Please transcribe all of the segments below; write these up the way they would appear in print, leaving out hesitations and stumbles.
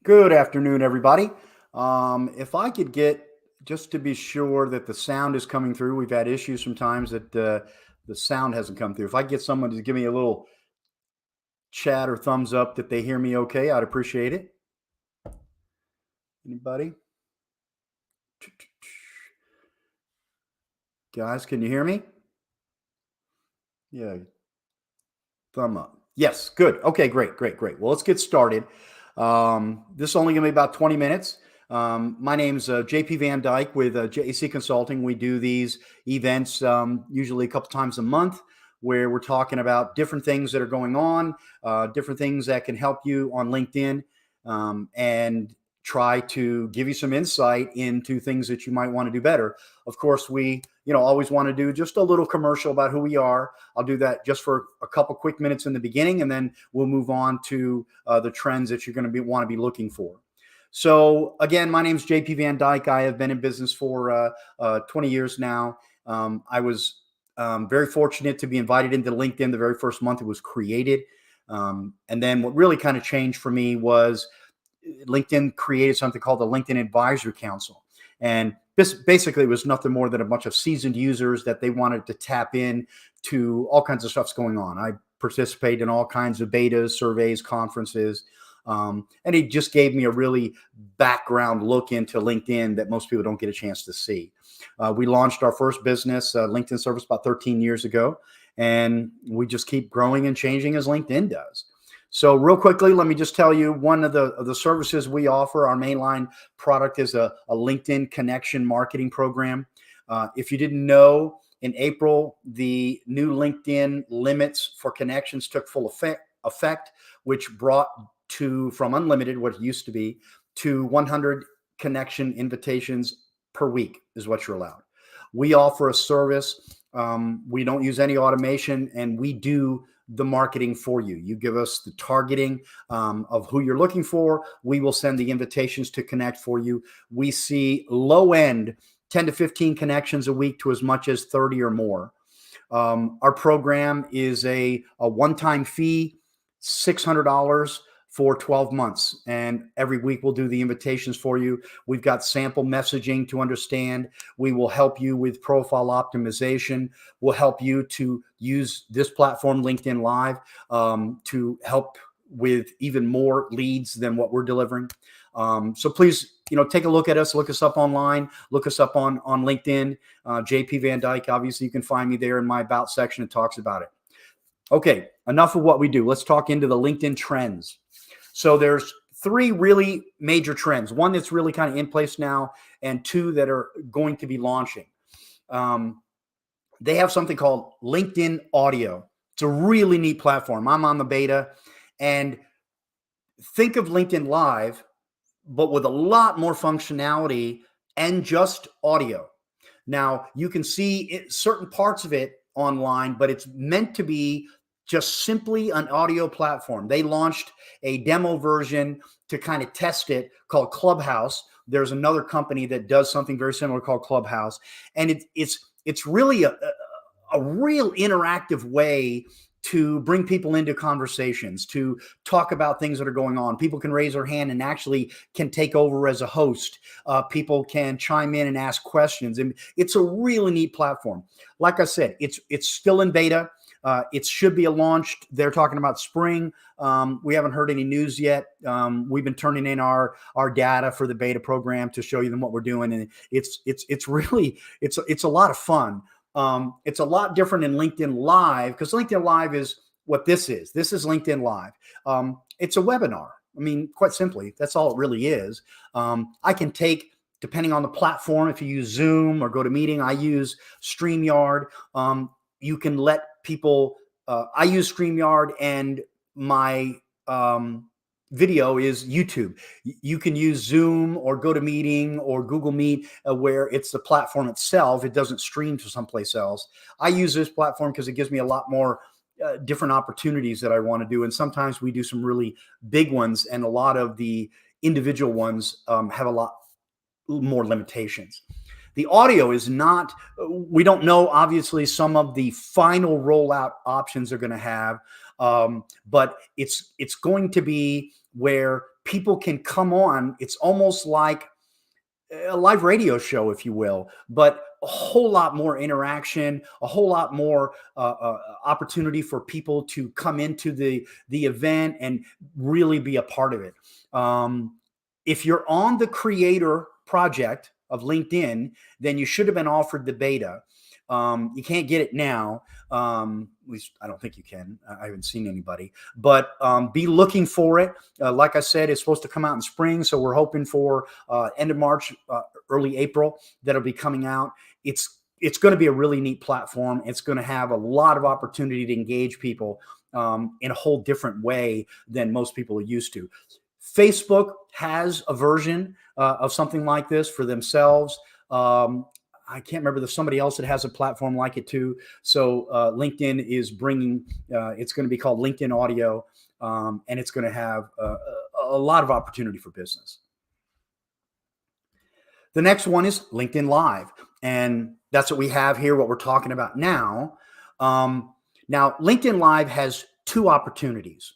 Good afternoon, everybody. If I could get just to be sure that the sound is coming through, we've had issues sometimes that the sound hasn't come through. If I get someone to give me a little chat or thumbs up that they hear me okay, I'd appreciate it. Anybody? Guys, can you hear me? Yeah, thumb up. Yes, good. Okay, great. Well, let's get started. This is only going to be about 20 minutes. My name's JP Van Dyke with JAC Consulting. We do these events usually a couple times a month where we're talking about different things that are going on, different things that can help you on LinkedIn, and try to give you some insight into things that you might want to do better. Of course, we always want to do just a little commercial about who we are. I'll do that just for a couple quick minutes in the beginning, and then we'll move on to the trends that you're going to want to be looking for. So again, my name is JP Van Dyke. I have been in business for 20 years now. I was very fortunate to be invited into LinkedIn the very first month it was created. And then what really kind of changed for me was LinkedIn created something called the LinkedIn Advisory Council. And this basically was nothing more than a bunch of seasoned users that they wanted to tap in to all kinds of stuff's going on. I participate in all kinds of betas, surveys, conferences. And it just gave me a really background look into LinkedIn that most people don't get a chance to see. We launched our first business, LinkedIn Service, about 13 years ago, and we just keep growing and changing as LinkedIn does. So real quickly, let me just tell you one of the services we offer. Our mainline product is a LinkedIn connection marketing program. If you didn't know, in April, the new LinkedIn limits for connections took full effect, which brought from unlimited, what it used to be, to 100 connection invitations per week is what you're allowed. We offer a service. We don't use any automation, and we do the marketing for you. You give us the targeting of who you're looking for. We will send the invitations to connect for you. We see low end 10 to 15 connections a week to as much as 30 or more. Our program is a one-time fee, $600 for 12 months. And every week we'll do the invitations for you. We've got sample messaging to understand. We will help you with profile optimization. We'll help you to use this platform, LinkedIn Live, to help with even more leads than what we're delivering. So please, take a look at us, look us up online, look us up on LinkedIn, JP Van Dyke. Obviously you can find me there in my about section. It talks about it. Okay, enough of what we do. Let's talk into the LinkedIn trends. So there's three really major trends. One that's really kind of in place now, and two that are going to be launching. They have something called LinkedIn Audio. It's a really neat platform. I'm on the beta, and think of LinkedIn Live, but with a lot more functionality and just audio. Now, you can see certain parts of it online, but it's meant to be just simply an audio platform. They launched a demo version to kind of test it called Clubhouse. There's another company that does something very similar called Clubhouse. And it's really a real interactive way to bring people into conversations, to talk about things that are going on. People can raise their hand and actually can take over as a host. People can chime in and ask questions. And it's a really neat platform. Like I said, it's still in beta. It should be launched. They're talking about spring. We haven't heard any news yet. We've been turning in our data for the beta program to show you them what we're doing. And it's really a lot of fun. It's a lot different in LinkedIn Live, because LinkedIn Live is what this is. This is LinkedIn Live. It's a webinar. I mean, quite simply, that's all it really is. I can take, depending on the platform, if you use Zoom or GoToMeeting, I use StreamYard. You can let people, I use StreamYard, and my video is YouTube. You can use Zoom or GoToMeeting or Google Meet, where it's the platform itself. It doesn't stream to someplace else. I use this platform because it gives me a lot more different opportunities that I want to do. And sometimes we do some really big ones, and a lot of the individual ones have a lot more limitations. The audio is not, we don't know, obviously, some of the final rollout options are going to have, but it's going to be where people can come on. It's almost like a live radio show, if you will, but a whole lot more interaction, a whole lot more opportunity for people to come into the event and really be a part of it. If you're on the creator project of LinkedIn, then you should have been offered the beta. You can't get it now. At least I don't think you can. I haven't seen anybody, but be looking for it. Like I said, it's supposed to come out in spring, so we're hoping for end of March, early April that'll be coming out. It's going to be a really neat platform. It's going to have a lot of opportunity to engage people in a whole different way than most people are used to. Facebook has a version of something like this for themselves. I can't remember. There's somebody else that has a platform like it too. So LinkedIn is bringing, it's going to be called LinkedIn Audio, and it's going to have a lot of opportunity for business. The next one is LinkedIn Live, and that's what we have here, what we're talking about now. Now, LinkedIn Live has two opportunities,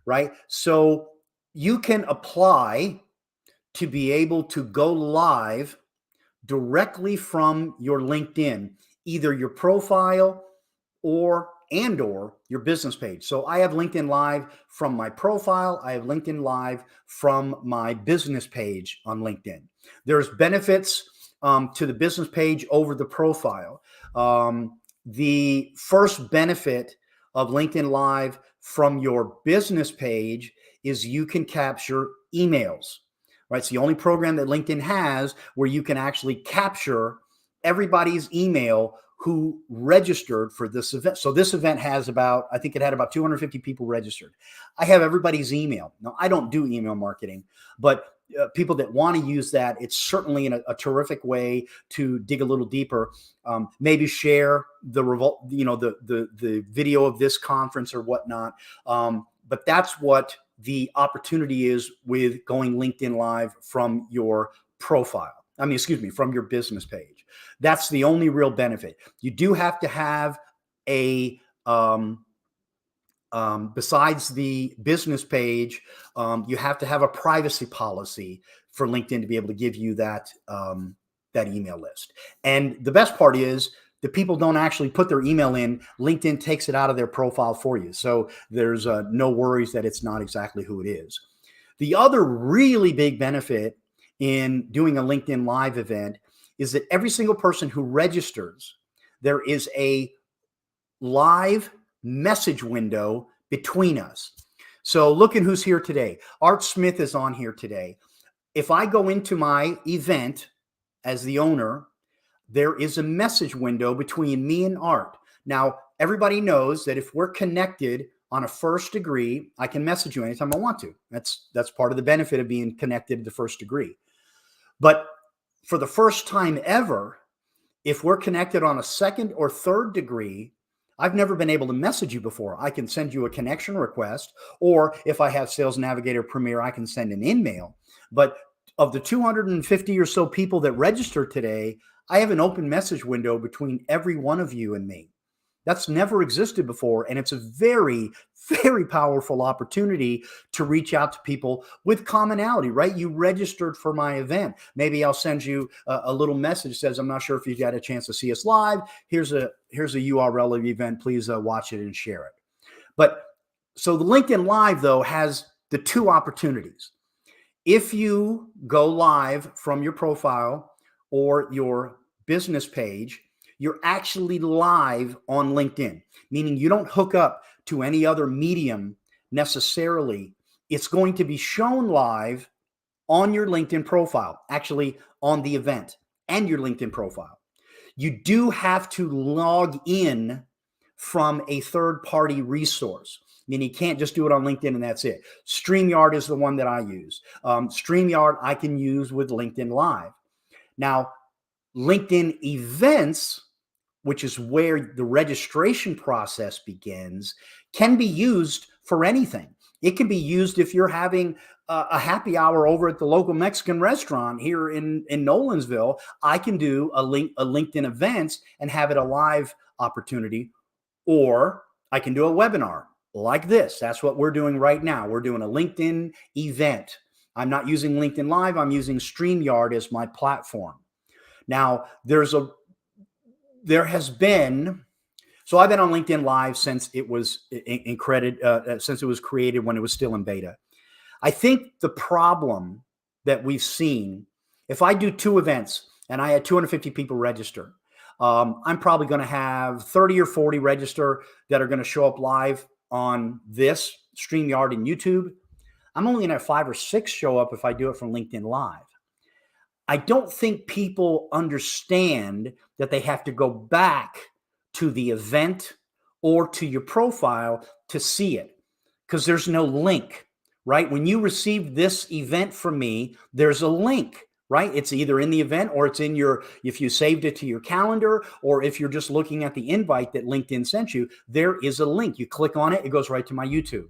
right? So you can apply to be able to go live directly from your LinkedIn, either your profile or your business page. So I have LinkedIn Live from my profile. I have LinkedIn Live from my business page on LinkedIn. There's benefits to the business page over the profile. The first benefit of LinkedIn Live from your business page is you can capture emails. Right, it's the only program that LinkedIn has where you can actually capture everybody's email who registered for this event. So this event has I think it had about 250 people registered. I have everybody's email. Now, I don't do email marketing, but people that want to use that, it's certainly a terrific way to dig a little deeper. Maybe share the video of this conference or whatnot. But that's what the opportunity is with going LinkedIn Live from your profile. From your business page. That's the only real benefit. You do have to have besides the business page, you have to have a privacy policy for LinkedIn to be able to give you that email list. And the best part is, the people don't actually put their email in. LinkedIn takes it out of their profile for you. So there's no worries that it's not exactly who it is. The other really big benefit in doing a LinkedIn Live event is that every single person who registers, there is a live message window between us. So look at who's here today. Art Smith is on here today. If I go into my event as the owner, there is a message window between me and Art. Now, everybody knows that if we're connected on a first degree, I can message you anytime I want to. That's part of the benefit of being connected to the first degree. But for the first time ever, if we're connected on a second or third degree, I've never been able to message you before. I can send you a connection request, or if I have Sales Navigator Premier, I can send an in-mail. But of the 250 or so people that registered today, I have an open message window between every one of you and me. That's never existed before. And it's a very, very powerful opportunity to reach out to people with commonality, right? You registered for my event. Maybe I'll send you a little message that says, I'm not sure if you've got a chance to see us live. Here's a URL of the event. Please watch it and share it. But so the LinkedIn Live, though, has the two opportunities. If you go live from your profile or your business page, you're actually live on LinkedIn, meaning you don't hook up to any other medium necessarily. It's going to be shown live on your LinkedIn profile, actually on the event and your LinkedIn profile. You do have to log in from a third-party resource. I mean, you can't just do it on LinkedIn and that's it. StreamYard is the one that I use. StreamYard I can use with LinkedIn Live. Now, LinkedIn Events, which is where the registration process begins, can be used for anything. It can be used if you're having a happy hour over at the local Mexican restaurant here in Nolensville. I can do a LinkedIn Events and have it a live opportunity, or I can do a webinar like this. That's what we're doing right now. We're doing a LinkedIn event. I'm not using LinkedIn Live. I'm using StreamYard as my platform. Now, there has been, so I've been on LinkedIn Live since it was since it was created when it was still in beta. I think the problem that we've seen, if I do 2 events and I had 250 people register, I'm probably going to have 30 or 40 register that are going to show up live on this StreamYard and YouTube. I'm only going to have 5 or 6 show up if I do it from LinkedIn Live. I don't think people understand that they have to go back to the event or to your profile to see it, because there's no link, right? When you receive this event from me, there's a link, right? It's either in the event or it's in if you saved it to your calendar, or if you're just looking at the invite that LinkedIn sent you, there is a link. You click on it, it goes right to my YouTube.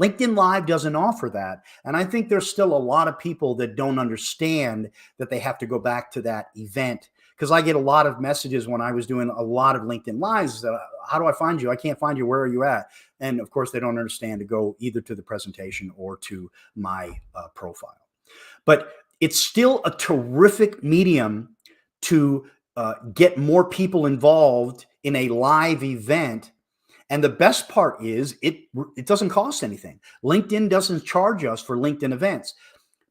LinkedIn Live doesn't offer that. And I think there's still a lot of people that don't understand that they have to go back to that event. Because I get a lot of messages when I was doing a lot of LinkedIn Lives. How do I find you? I can't find you. Where are you at? And of course, they don't understand to go either to the presentation or to my profile. But it's still a terrific medium to get more people involved in a live event. And the best part is it doesn't cost anything. LinkedIn doesn't charge us for LinkedIn events.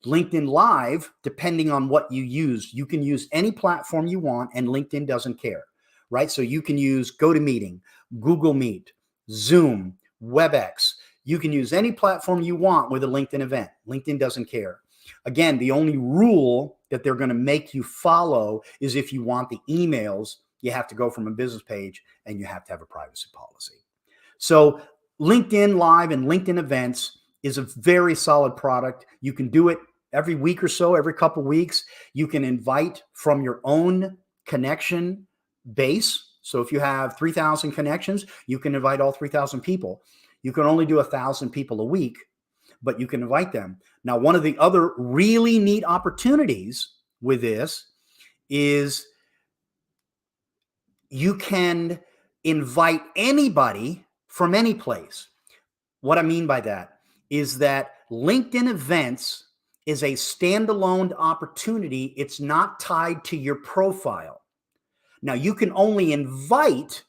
LinkedIn Live, depending on what you use, you can use any platform you want, and LinkedIn doesn't care, right? So you can use GoToMeeting, Google Meet, Zoom, WebEx. You can use any platform you want with a LinkedIn event. LinkedIn doesn't care. Again, the only rule that they're going to make you follow is if you want the emails, you have to go from a business page and you have to have a privacy policy. So LinkedIn Live and LinkedIn Events is a very solid product. You can do it every week or so, every couple of weeks. You can invite from your own connection base. So if you have 3,000 connections, you can invite all 3,000 people. You can only do 1,000 people a week, but you can invite them. Now, one of the other really neat opportunities with this is you can invite anybody from any place. What I mean by that is that LinkedIn Events is a standalone opportunity. It's not tied to your profile. Now, you can only invite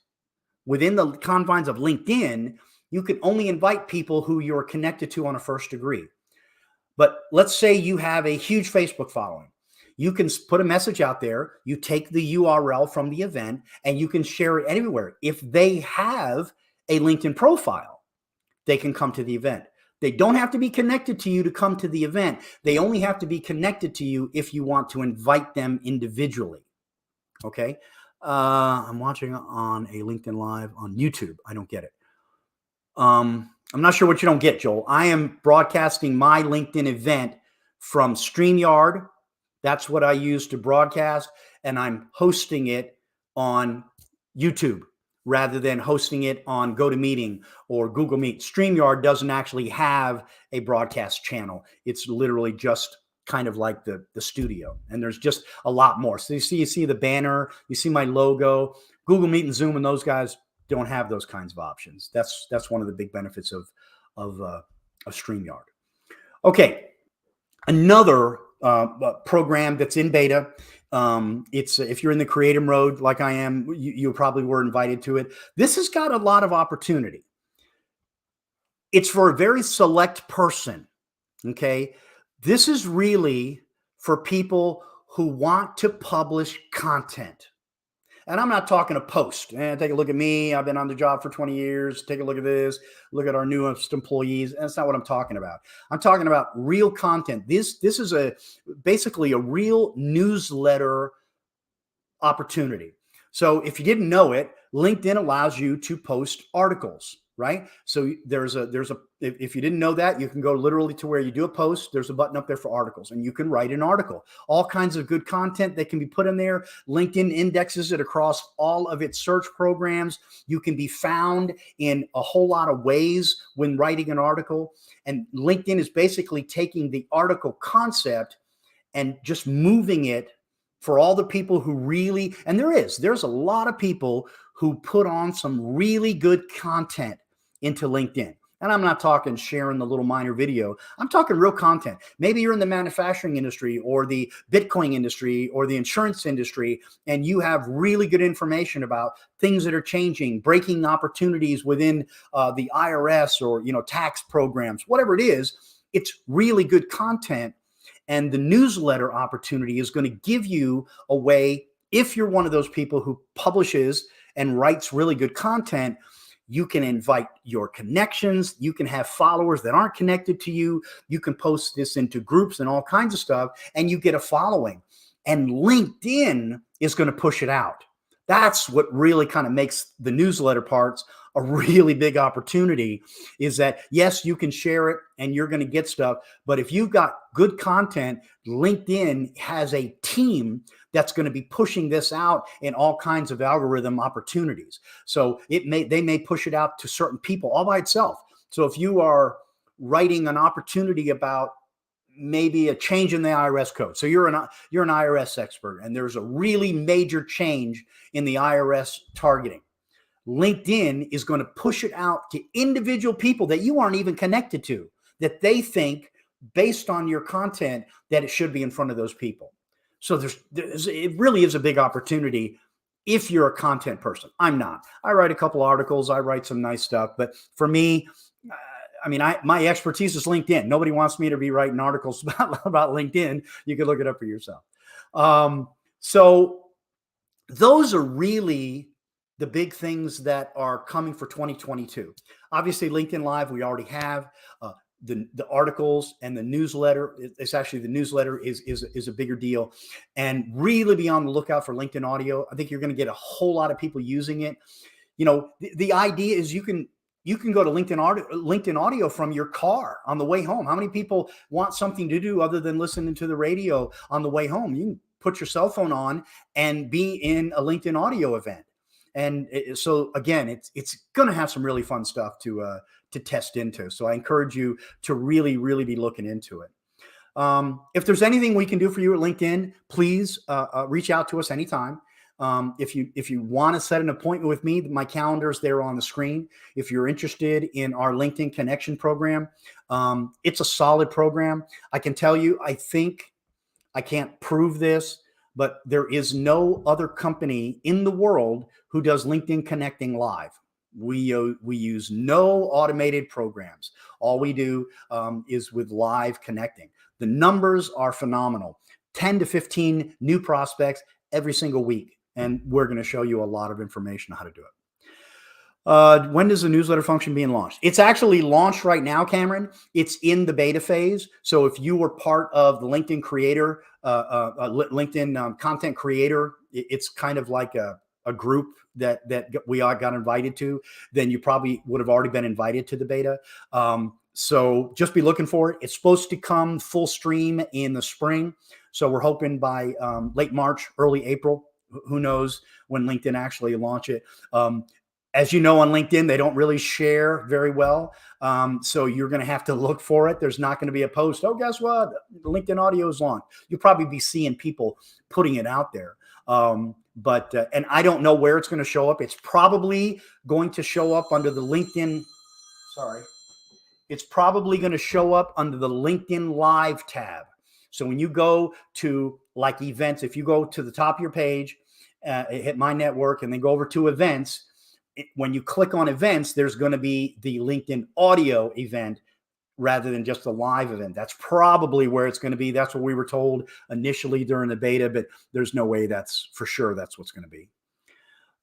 within the confines of LinkedIn, you can only invite people who you're connected to on a first degree. But let's say you have a huge Facebook following. You can put a message out there, you take the URL from the event, and you can share it anywhere. If they have a LinkedIn profile, they can come to the event. They don't have to be connected to you to come to the event. They only have to be connected to you if you want to invite them individually. Okay? I'm watching on a LinkedIn Live on YouTube. I don't get it. I'm not sure what you don't get, Joel. I am broadcasting my LinkedIn event from StreamYard. That's what I use to broadcast. And I'm hosting it on YouTube rather than hosting it on GoToMeeting or Google Meet. StreamYard doesn't actually have a broadcast channel. It's literally just kind of like the studio. And there's just a lot more. So you see the banner, you see my logo. Google Meet and Zoom and those guys don't have those kinds of options. That's one of the big benefits of StreamYard. Okay, another program that's in beta. It's if you're in the creator mode like I am, you probably were invited to it. This has got a lot of opportunity. It's for a very select person. Okay, this is really for people who want to publish content. And I'm not talking a post. Take a look at me. I've been on the job for 20 years. Take a look at this. Look at our newest employees. That's not what I'm talking about. I'm talking about real content. This is basically a real newsletter opportunity. So if you didn't know it, LinkedIn allows you to post articles, right? So if you didn't know that, you can go literally to where you do a post. There's a button up there for articles, and you can write an article. All kinds of good content that can be put in there. LinkedIn indexes it across all of its search programs. You can be found in a whole lot of ways when writing an article. And LinkedIn is basically taking the article concept and just moving it for all the people who really, and there's a lot of people who put on some really good content into LinkedIn. And I'm not talking sharing the little minor video. I'm talking real content. Maybe you're in the manufacturing industry or the Bitcoin industry or the insurance industry, and you have really good information about things that are changing, breaking opportunities within the IRS or, tax programs, whatever it is. It's really good content. And the newsletter opportunity is going to give you a way, if you're one of those people who publishes and writes really good content, you can invite your connections. You can have followers that aren't connected to you. You can post this into groups and all kinds of stuff, and you get a following. And LinkedIn is going to push it out. That's what really kind of makes the newsletter parts a really big opportunity, is that, yes, you can share it and you're going to get stuff. But if you've got good content, LinkedIn has a team that's going to be pushing this out in all kinds of algorithm opportunities. So they may push it out to certain people all by itself. So if you are writing an opportunity about maybe a change in the IRS code, so you're an IRS expert and there's a really major change in the IRS targeting, LinkedIn is going to push it out to individual people that you aren't even connected to, that they think, based on your content, that it should be in front of those people. So it really is a big opportunity if you're a content person. I'm not. I write a couple articles. I write some nice stuff. But for me, my expertise is LinkedIn. Nobody wants me to be writing articles about LinkedIn. You can look it up for yourself. So those are really the big things that are coming for 2022. Obviously, LinkedIn Live, we already have the articles and the newsletter. It's actually, the newsletter is a bigger deal, and really be on the lookout for LinkedIn Audio. I think you're going to get a whole lot of people using it. The idea is you can go to LinkedIn Audio from your car on the way home. How many people want something to do other than listening to the radio on the way home? You can put your cell phone on and be in a LinkedIn Audio event. And so again, it's going to have some really fun stuff to test into. So I encourage you to really, really be looking into it. If there's anything we can do for you at LinkedIn, please reach out to us anytime. If you want to set an appointment with me, my calendar is there on the screen. If you're interested in our LinkedIn Connection program, it's a solid program. I can tell you, I can't prove this, but there is no other company in the world who does LinkedIn Connecting live. We use no automated programs. All we do is with live connecting. The numbers are phenomenal. 10 to 15 new prospects every single week. And we're going to show you a lot of information on how to do it. When does the newsletter function being launched? It's actually launched right now, Cameron. It's in the beta phase. So if you were part of the LinkedIn creator, LinkedIn content creator, it's kind of like a group that we all got invited to, then you probably would have already been invited to the beta. So just be looking for it. It's supposed to come full stream in the spring. So we're hoping by late March, early April. Who knows when LinkedIn actually launch it. As you know, on LinkedIn, they don't really share very well. So you're going to have to look for it. There's not going to be a post, oh, guess what? LinkedIn Audio is launched. You'll probably be seeing people putting it out there. And I don't know where it's going to show up. It's probably going to show up under the LinkedIn. It's probably going to show up under the LinkedIn Live tab. So when you go to like events, if you go to the top of your page, hit My Network, and then go over to events, when you click on events, there's going to be the LinkedIn Audio event rather than just a live event. That's probably where it's going to be. That's what we were told initially during the beta, but there's no way that's for sure that's what's going to be.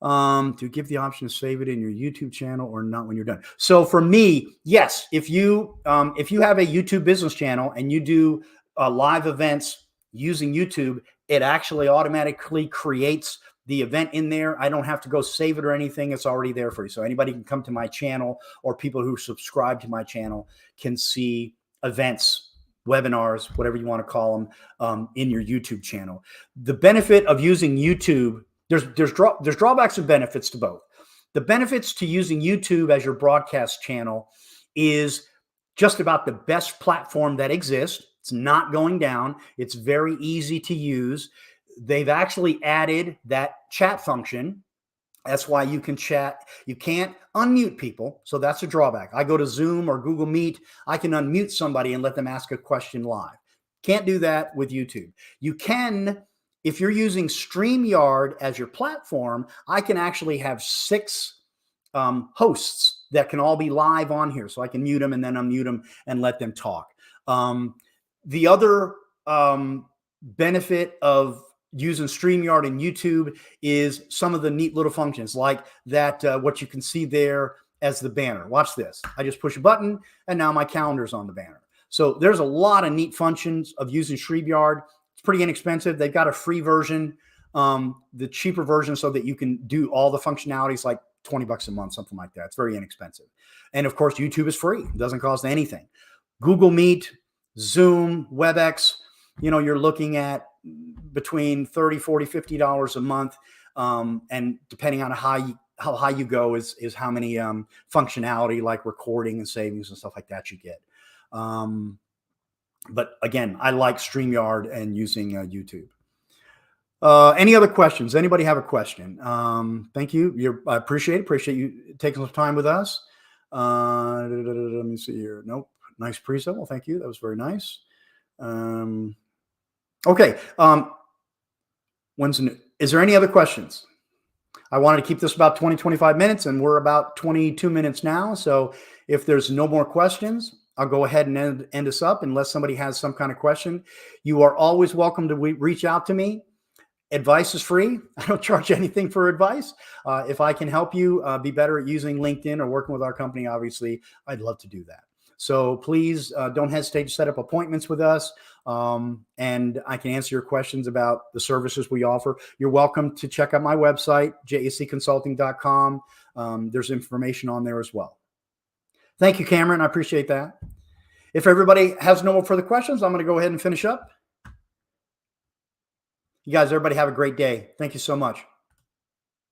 To give the option to save it in your YouTube channel or not when you're done. So for me, yes, if you have a YouTube business channel and you do live events using YouTube, it actually automatically creates the event in there. I don't have to go save it or anything. It's already there for you. So anybody can come to my channel, or people who subscribe to my channel can see events, webinars, whatever you want to call them, in your YouTube channel. The benefit of using YouTube, there's drawbacks and benefits to both. The benefits to using YouTube as your broadcast channel is just about the best platform that exists. It's not going down. It's very easy to use. They've actually added that chat function. That's why you can chat. You can't unmute people. So that's a drawback. I go to Zoom or Google Meet. I can unmute somebody and let them ask a question live. Can't do that with YouTube. You can, if you're using StreamYard as your platform, I can actually have 6 hosts that can all be live on here. So I can mute them and then unmute them and let them talk. The other benefit of using StreamYard and YouTube is some of the neat little functions like that, what you can see there as the banner. Watch this. I just push a button and now my calendar's on the banner. So there's a lot of neat functions of using StreamYard. It's pretty inexpensive. They've got a free version, the cheaper version, so that you can do all the functionalities, like $20 a month, something like that. It's very inexpensive. And of course, YouTube is free. It doesn't cost anything. Google Meet, Zoom, WebEx, you're looking at between $30, $40, $50 a month. And depending on how high you go is how many functionality like recording and savings and stuff like that you get. But again, I like StreamYard and using YouTube. Any other questions? Anybody have a question? Thank you. I appreciate you taking some time with us. Let me see here. Nope. Nice preset. Well, thank you. That was very nice. Okay. Is there any other questions? I wanted to keep this about 20, 25 minutes, and we're about 22 minutes now. So if there's no more questions, I'll go ahead and end this up unless somebody has some kind of question. You are always welcome to reach out to me. Advice is free. I don't charge anything for advice. If I can help you be better at using LinkedIn or working with our company, obviously, I'd love to do that. So please don't hesitate to set up appointments with us. And I can answer your questions about the services we offer. You're welcome to check out my website, jacconsulting.com. There's information on there as well. Thank you, Cameron. I appreciate that. If everybody has no more further questions, I'm going to go ahead and finish up. You guys, everybody have a great day. Thank you so much.